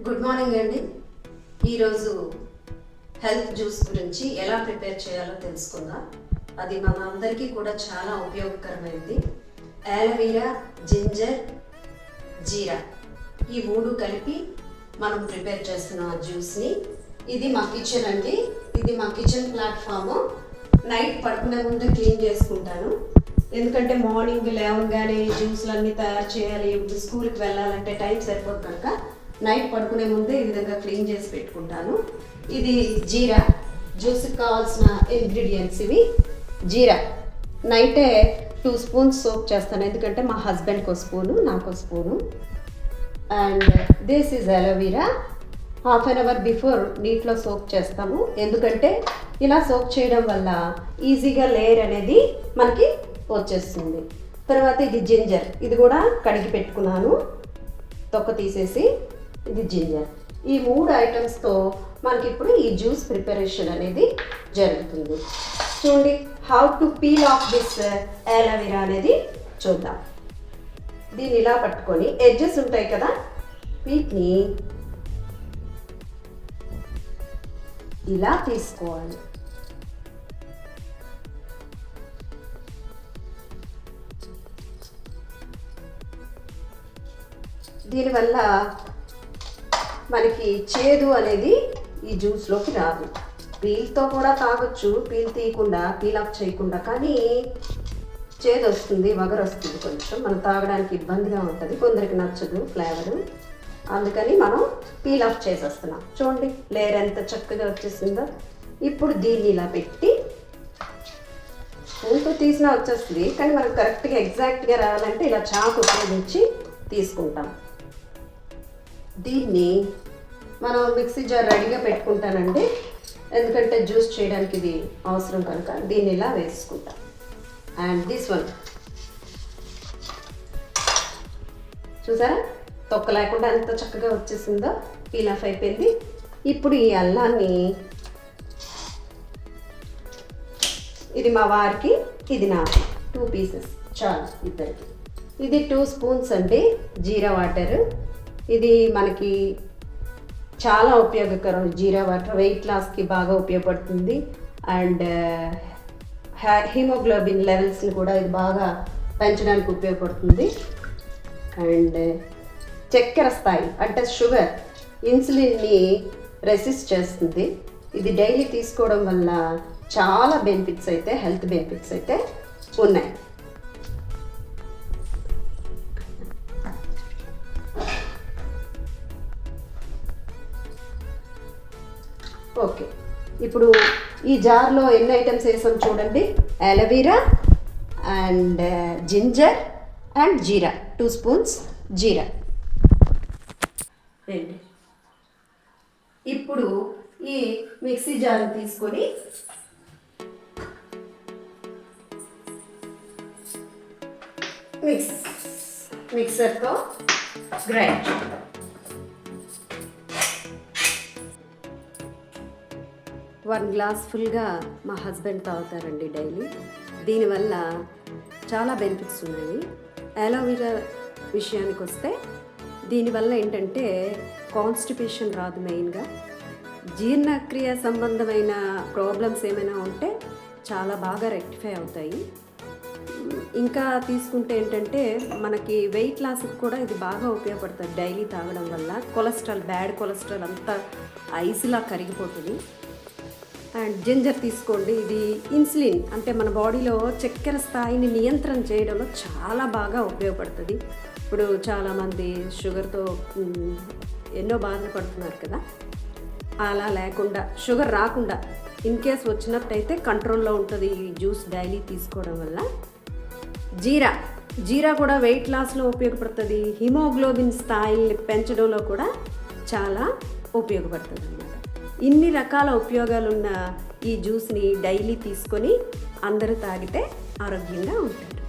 Good morning అండి. ఈరోజు health juice గురించి ఎలా ప్రిపేర్ చేయాలో తెలుసుకుందాం. అది మన అందరికీ కూడా చాలా ఉపయోగకరమైనది. యాలోవెరా, జింజర్, జీరా ఈ మూడు కలిపి మనం ప్రిపేర్ చేస్తున్నాం ఆ జ్యూస్ని. ఇది మా కిచెన్ అండి. ఇది మా కిచెన్ ప్లాట్ఫామ్. నైట్ పడుకునే ముందు క్లీన్ చేసుకుంటాను. ఎందుకంటే మార్నింగ్ లేవగానే జ్యూస్లు అన్నీ తయారు చేయాలి, స్కూల్కి వెళ్ళాలంటే టైం సరిపోదు కనుక నైట్ పడుకునే ముందే ఈ విధంగా క్లీన్ చేసి పెట్టుకుంటాను. ఇది జీరా, జ్యూస్కి కావాల్సిన ఇంగ్రీడియంట్స్ ఇవి. జీరా నైటే 2 స్పూన్స్ సోక్ చేస్తాను, ఎందుకంటే మా హస్బెండ్కి ఒక స్పూను, నాకు ఒక spoon. And this is aloe vera. Half an hour before నీటిలో సోక్ చేస్తాము, ఎందుకంటే ఇలా సోక్ చేయడం వల్ల ఈజీగా లేయర్ అనేది మనకి వచ్చేస్తుంది. తర్వాత ఇది జింజర్, ఇది కూడా కడిగి పెట్టుకున్నాను తొక్క తీసేసి. ఇది జింజర్. ఈ 3 ఐటమ్స్తో మనకి ఇప్పుడు ఈ జ్యూస్ ప్రిపరేషన్ అనేది జరుగుతుంది. చూడండి, how to peel off this aloe vera అనేది చూద్దాం. దీన్ని ఇలా పట్టుకొని ఎడ్జెస్ ఉంటాయి కదా, వీటిని ఇలా తీసుకోవాలి. దీనివల్ల మనకి చేదు అనేది ఈ జ్యూస్లోకి రాదు. పీల్తో కూడా తాగొచ్చు, పీల్ తీయకుండా, పీల్ ఆఫ్ చేయకుండా, కానీ చేదు వస్తుంది, వగరు వస్తుంది, కొంచెం మనం తాగడానికి ఇబ్బందిగా ఉంటుంది, కొందరికి నచ్చదు ఫ్లేవరు. అందుకని మనం పీల్ ఆఫ్ చేసేస్తున్నాం. చూడండి లేయర్ ఎంత చక్కగా వచ్చేసిందో. ఇప్పుడు దీన్ని ఇలా పెట్టి స్పూన్తో తీసినా వచ్చేస్తుంది, కానీ మనకు కరెక్ట్గా ఎగ్జాక్ట్గా రావాలంటే ఇలా చాకు ఉపయోగించి తీసుకుంటాం. దీన్ని మనం మిక్సీ జార్ రెడీగా పెట్టుకుంటానండి, ఎందుకంటే జ్యూస్ చేయడానికి ఇది అవసరం కనుక దీన్ని ఇలా వేసుకుంటాం. అండ్ దిస్ వన్ చూసారా, తొక్క లేకుండా ఎంత చక్కగా వచ్చేసిందో, పీల్ ఆఫ్ అయిపోయింది. ఇప్పుడు ఈ అల్లాన్ని, ఇది మా వారికి, ఇది నాకు 2 పీసెస్ చాలు ఇద్దరికి. ఇది 2 స్పూన్స్ అండి జీరా వాటర్. ఇది మనకి చాలా ఉపయోగకరం. జీరా వాటర్ వెయిట్ లాస్కి బాగా ఉపయోగపడుతుంది. అండ్ హిమోగ్లోబిన్ లెవెల్స్ని కూడా ఇది బాగా పెంచడానికి ఉపయోగపడుతుంది. అండ్ చక్కెర స్థాయి అంటే షుగర్, ఇన్సులిన్ని రెసిస్ట్ చేస్తుంది. ఇది డైలీ తీసుకోవడం వల్ల చాలా బెనిఫిట్స్ అయితే, హెల్త్ బెనిఫిట్స్ అయితే ఉన్నాయి. ఓకే, ఇప్పుడు ఈ జార్లో ఎన్ని ఐటమ్స్ వేసాం చూడండి. Aloe vera and ginger and jeera, 2 spoons jeera. ఇప్పుడు ఈ మిక్సీ జార్ తీసుకొని మిక్సర్తో గ్రైండ్ చేద్దాం. వన్ గ్లాస్ ఫుల్గా మా హస్బెండ్ తాగుతారండి డైలీ. దీనివల్ల చాలా బెనిఫిట్స్ ఉన్నాయి. అలోవెరా విషయానికి వస్తే దీనివల్ల ఏంటంటే కాన్స్టిపేషన్ రాదు. మెయిన్గా జీర్ణక్రియ సంబంధమైన ప్రాబ్లమ్స్ ఏమైనా ఉంటే చాలా బాగా రెక్టిఫై అవుతాయి. ఇంకా తీసుకుంటే ఏంటంటే మనకి వెయిట్ లాస్కి కూడా ఇది బాగా ఉపయోగపడుతుంది డైలీ తాగడం వల్ల. కొలెస్ట్రాల్, బ్యాడ్ కొలెస్ట్రాల్ అంతా ఐస్లా కరిగిపోతుంది. అండ్ జింజర్ తీసుకోండి, ఇది ఇన్సులిన్ అంటే మన బాడీలో చక్కెర స్థాయిని నియంత్రణ చేయడంలో చాలా బాగా ఉపయోగపడుతుంది. ఇప్పుడు చాలామంది షుగర్తో ఎన్నో బాధలు పడుతున్నారు కదా, అలా లేకుండా, షుగర్ రాకుండా ఇన్ కేస్ వచ్చినట్టయితే కంట్రోల్లో ఉంటుంది ఈ జ్యూస్ డైలీ తీసుకోవడం వల్ల. జీరా కూడా వెయిట్ లాస్లో ఉపయోగపడుతుంది. హిమోగ్లోబిన్ స్థాయిని పెంచడంలో కూడా చాలా ఉపయోగపడుతుంది అన్నమాట. ఇన్ని రకాల ఉపయోగాలున్న ఈ జ్యూస్ని డైలీ తీసుకొని అందరూ తాగితే ఆరోగ్యంగా ఉంటారు.